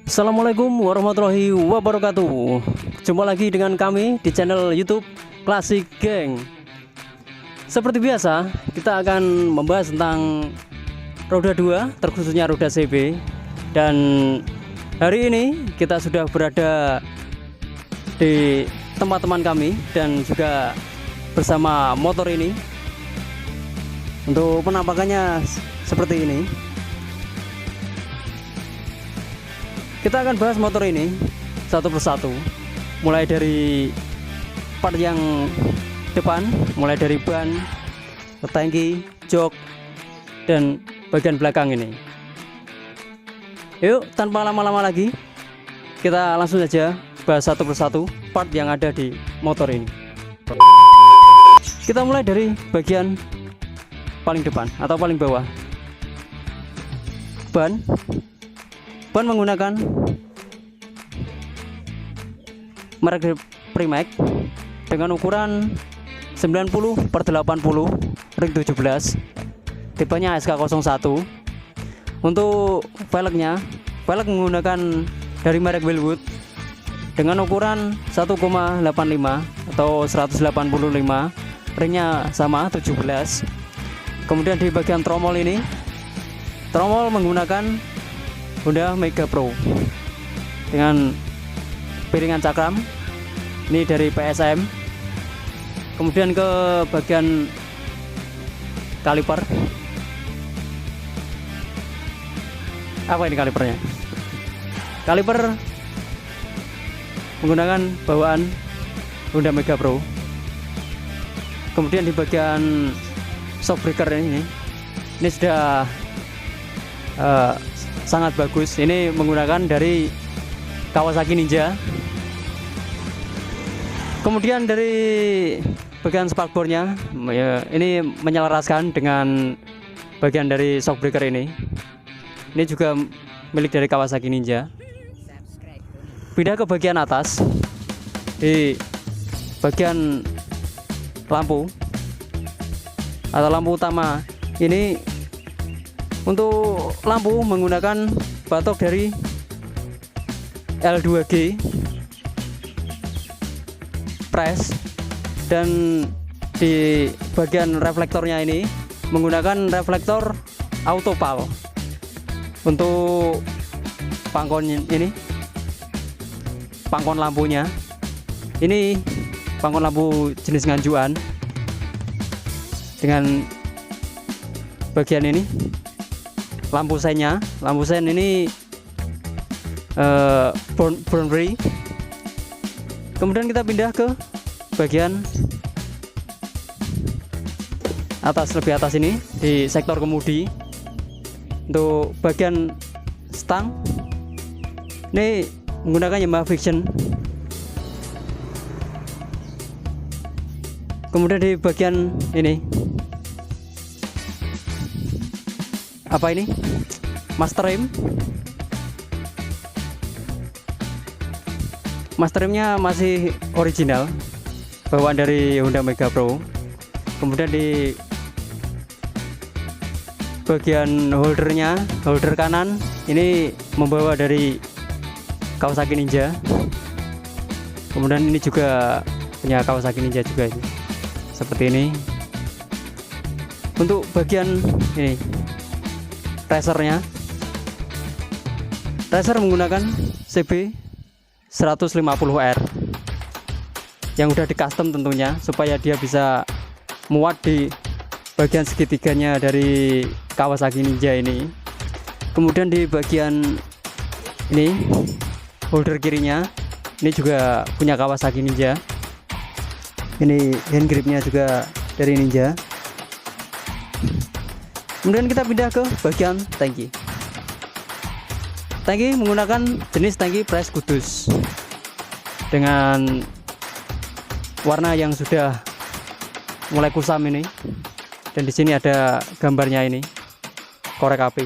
Assalamualaikum warahmatullahi wabarakatuh. Jumpa lagi dengan kami di channel YouTube Classic Gang. Seperti biasa, kita akan membahas tentang roda 2, terkhususnya roda CB. Dan hari ini kita sudah berada di tempat teman kami dan juga bersama motor ini. Untuk penampakannya seperti ini. Kita akan bahas motor ini satu persatu, mulai dari part yang depan, mulai dari ban, tangki, jok, dan bagian belakang ini. Yuk, tanpa lama-lama lagi, kita langsung saja bahas satu persatu part yang ada di motor ini. Kita mulai dari bagian paling depan atau paling bawah. Ban menggunakan merek Premax dengan ukuran 90/80 ring 17, tipenya SK01. Untuk velgnya, velg menggunakan dari merek Wilwood dengan ukuran 1,85 atau 185, ringnya sama 17. Kemudian di bagian tromol ini, tromol menggunakan Honda Mega Pro dengan piringan cakram ini dari PSM. Kemudian ke bagian kaliper, apa ini kalipernya? Kaliper menggunakan bawaan Honda Mega Pro. Kemudian di bagian shock breaker ini sudah sangat bagus. Ini menggunakan dari Kawasaki Ninja. Kemudian dari bagian sparkbornya, ya, ini menyelaraskan dengan bagian dari shockbreaker ini. Ini juga milik dari Kawasaki Ninja. Pindah ke bagian atas, di bagian lampu atau lampu utama ini. Untuk lampu menggunakan batok dari L2G press, dan di bagian reflektornya ini menggunakan reflektor autopal. Untuk pangkon ini, pangkon lampunya ini pangkon lampu jenis nganjuan dengan bagian ini. Lampu sennya, lampu sen ini brown free. Kemudian kita pindah ke bagian atas, lebih atas ini di sektor kemudi. Untuk bagian stang ini menggunakan Yamaha Friction. Kemudian di bagian ini, apa ini? Master rim. Master rimnya masih original, bawaan dari Honda Mega Pro. Kemudian di bagian holdernya, holder kanan ini membawa dari Kawasaki Ninja. Kemudian ini juga punya Kawasaki Ninja juga ini. Seperti ini. Untuk bagian ini, racernya, racer menggunakan CB 150R yang udah di custom tentunya, supaya dia bisa muat di bagian segitiganya dari Kawasaki Ninja ini. Kemudian di bagian ini, holder kirinya ini juga punya Kawasaki Ninja. Ini hand gripnya juga dari Ninja. Kemudian kita pindah ke bagian tangki. Tangki menggunakan jenis tangki Press Kudus dengan warna yang sudah mulai kusam ini. Dan di sini ada gambarnya ini. Korek api,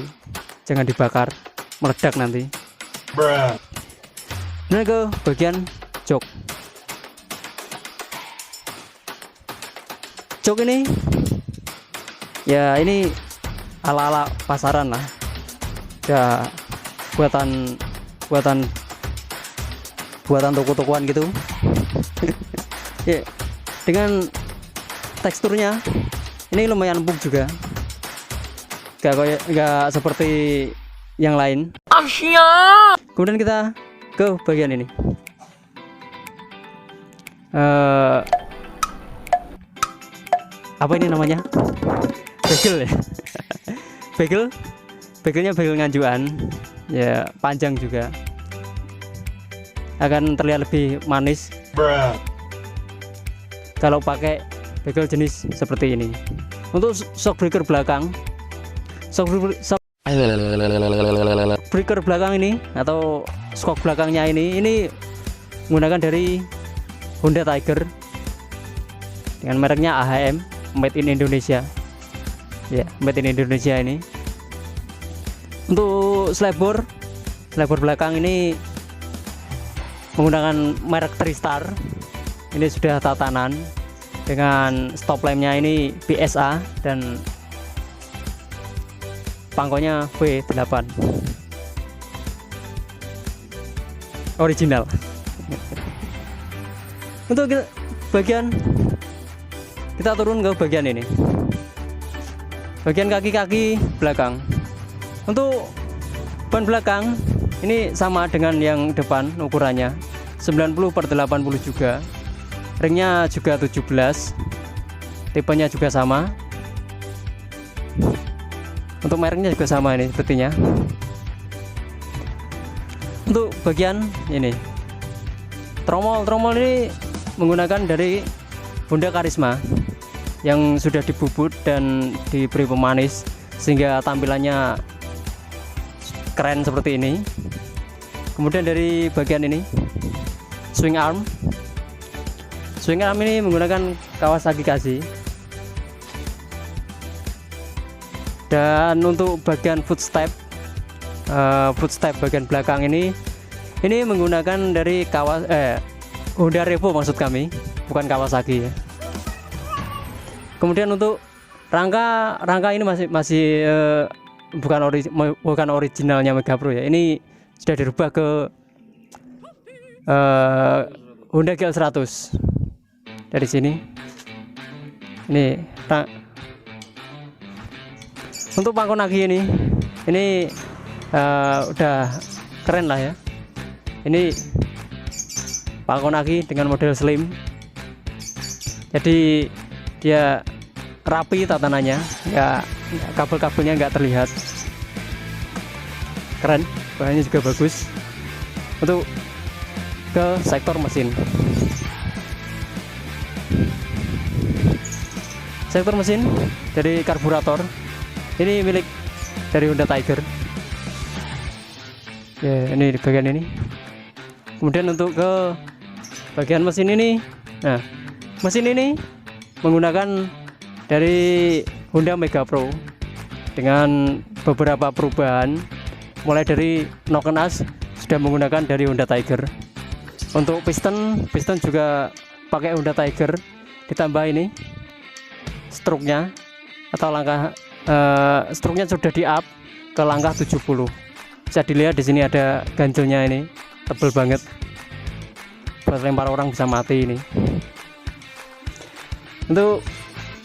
jangan dibakar, meledak nanti. Kemudian ke bagian jok. Jok ini, ya ini ala-ala pasaran lah, ya buatan buatan toko-tokoan gitu. Ya, dengan teksturnya ini lumayan empuk juga, gak seperti yang lain. Kemudian kita ke bagian ini. Apa ini namanya? Bagel ya. Bagelnya bagel nganjuan ya, panjang juga, akan terlihat lebih manis kalau pakai bagel jenis seperti ini. Untuk shockbreaker belakang, shockbreaker belakang ini atau shock belakangnya ini menggunakan dari Honda Tiger dengan mereknya AHM, made in Indonesia ya, made in Indonesia ini. Untuk slideboard belakang ini menggunakan merek Tristar. Ini sudah tatanan dengan stop lampnya ini PSA dan pangkonya V8 original. Untuk bagian, kita turun ke bagian ini, bagian kaki-kaki belakang. Untuk ban belakang ini sama dengan yang depan, ukurannya 90/80 juga, ringnya juga 17, tipenya juga sama, untuk mereknya juga sama ini sepertinya. Untuk bagian ini, tromol ini menggunakan dari Honda Karisma yang sudah dibubut dan diberi pemanis sehingga tampilannya keren seperti ini. Kemudian dari bagian ini, swing arm ini menggunakan Kawasaki Kazi. Dan untuk bagian footstep bagian belakang ini menggunakan dari Honda Revo maksud kami, bukan Kawasaki ya. Kemudian untuk rangka ini masih bukan originalnya Mega Pro ya. Ini sudah dirubah ke Honda GL100 dari sini. Ini untuk pangkon aki ini udah keren lah ya. Ini pangkon aki dengan model slim, jadi dia rapi tatanannya ya, kabel-kabelnya nggak terlihat, keren, bahannya juga bagus. Untuk ke sektor mesin dari karburator ini milik dari Honda Tiger ya, ini di bagian ini. Kemudian untuk ke bagian mesin ini, nah mesin ini menggunakan dari Honda Mega Pro dengan beberapa perubahan, mulai dari noken as sudah menggunakan dari Honda Tiger. Untuk piston juga pakai Honda Tiger, ditambah ini struknya atau langkah struknya sudah di up ke langkah 70. Bisa dilihat di sini ada ganjelnya, ini tebel banget, buat lempar orang bisa mati ini. Untuk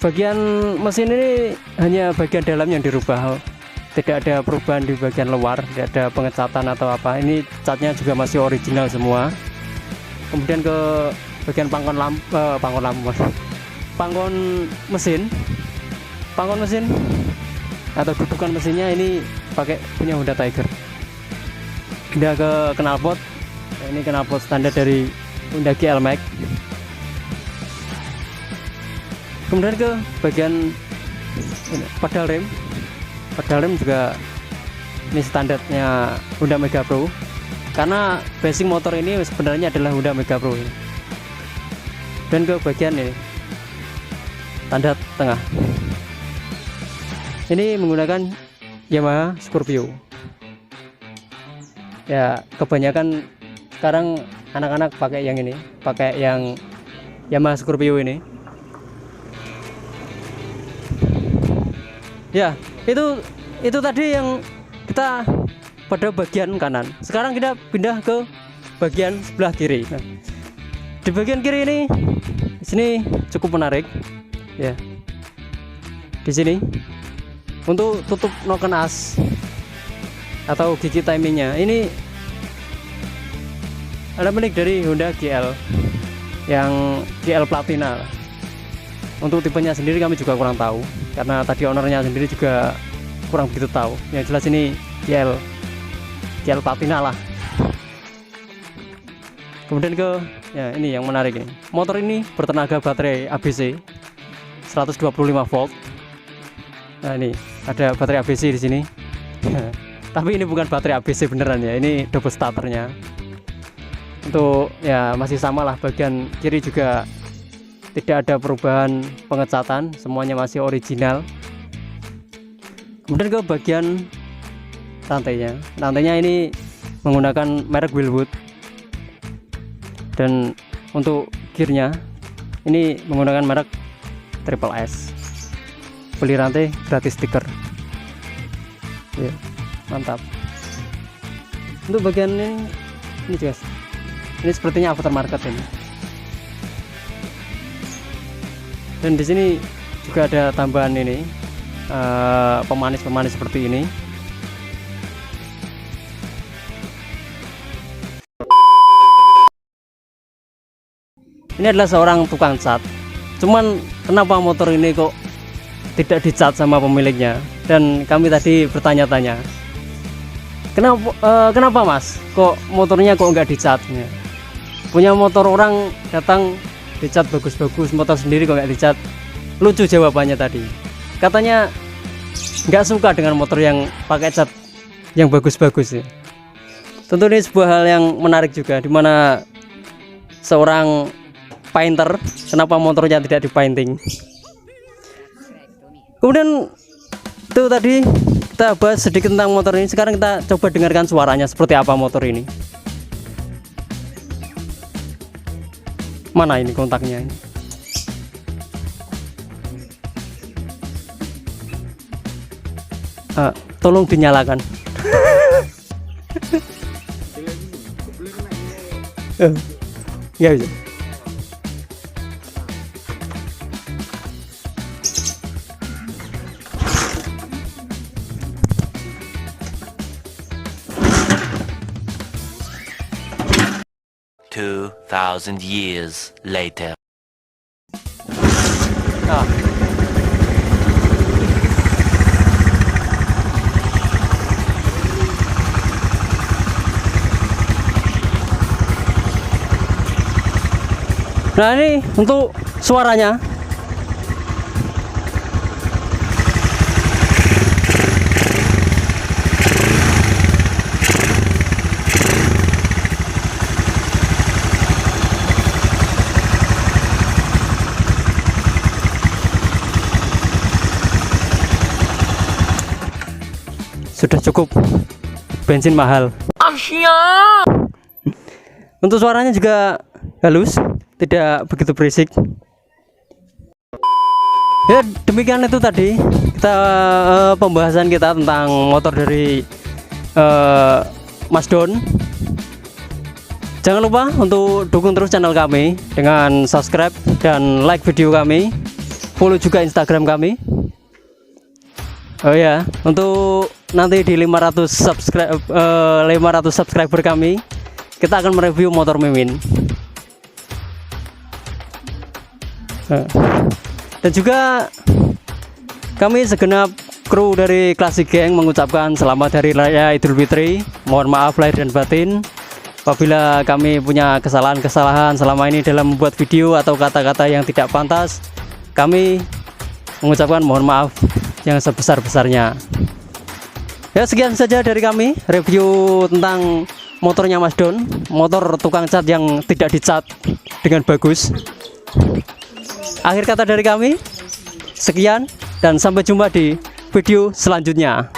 bagian mesin ini hanya bagian dalam yang dirubah, tidak ada perubahan di bagian luar, tidak ada pengecatan atau apa. Ini catnya juga masih original semua. Kemudian ke bagian pangkon mesin atau dudukan mesinnya ini pakai punya Honda Tiger. Pindah ke knalpot, ini knalpot standar dari Honda GL Max. Kemudian ke bagian ini, pedal rem juga ini standarnya Honda Mega Pro, karena basic motor ini sebenarnya adalah Honda Mega Pro ini. Dan ke bagian ini tanda tengah, ini menggunakan Yamaha Scorpio ya. Kebanyakan sekarang anak-anak pakai yang ini, pakai yang Yamaha Scorpio ini ya. Itu tadi yang kita pada bagian kanan. Sekarang kita pindah ke bagian sebelah kiri. Nah, di bagian kiri ini, di sini cukup menarik, ya. Di sini untuk tutup noken as atau gigi timingnya ini ada milik dari Honda GL yang GL Platina. Untuk tipenya sendiri kami juga kurang tahu karena tadi ownernya sendiri juga kurang begitu tahu. Yang jelas ini GL Platina lah. Kemudian ke ya ini yang menarik ini. Motor ini bertenaga baterai ABC 125 volt. Nah, ini ada baterai ABC di sini. Tapi ini bukan baterai ABC beneran ya. Ini double starternya. Untuk ya masih sama lah, bagian kiri juga tidak ada perubahan pengecatan, semuanya masih original. Kemudian ke bagian rantainya ini menggunakan merek Wilwood, dan untuk gearnya ini menggunakan merek Triple S. Beli rantai gratis stiker ya, mantap. Untuk bagian ini guys, ini sepertinya aftermarket ini. Dan di sini juga ada tambahan ini pemanis seperti ini. Ini adalah seorang tukang cat. Cuman kenapa motor ini kok tidak dicat sama pemiliknya? Dan kami tadi bertanya-tanya, kenapa mas, kok motornya kok nggak dicat? Punya motor orang datang dicat bagus-bagus, motor sendiri kok nggak dicat. Lucu jawabannya tadi, katanya nggak suka dengan motor yang pakai cat yang bagus-bagus ya. Tentu ini sebuah hal yang menarik juga, dimana seorang painter, kenapa motornya tidak dipainting. Kemudian itu tadi kita bahas sedikit tentang motor ini. Sekarang kita coba dengarkan suaranya seperti apa motor ini. Mana ini kontaknya ini? Tolong dinyalakan. Ya bisa. 2,000 years later. Nah, ini untuk suaranya. Sudah cukup, bensin mahal. Untuk suaranya juga halus, tidak begitu berisik. Ya, demikian itu tadi kita pembahasan kita tentang motor dari Mas Don. Jangan lupa untuk dukung terus channel kami dengan subscribe dan like video kami. Follow juga Instagram kami. Oh ya, untuk nanti di 500 subscriber kami, kita akan mereview motor Mimin. Dan juga kami segenap kru dari Classic Gang mengucapkan selamat Hari Raya Idul Fitri. Mohon maaf lahir dan batin apabila kami punya kesalahan-kesalahan selama ini dalam membuat video atau kata-kata yang tidak pantas. Kami mengucapkan mohon maaf yang sebesar-besarnya. Ya, sekian saja dari kami review tentang motornya Mas Don, motor tukang cat yang tidak dicat dengan bagus. Akhir kata dari kami, sekian dan sampai jumpa di video selanjutnya.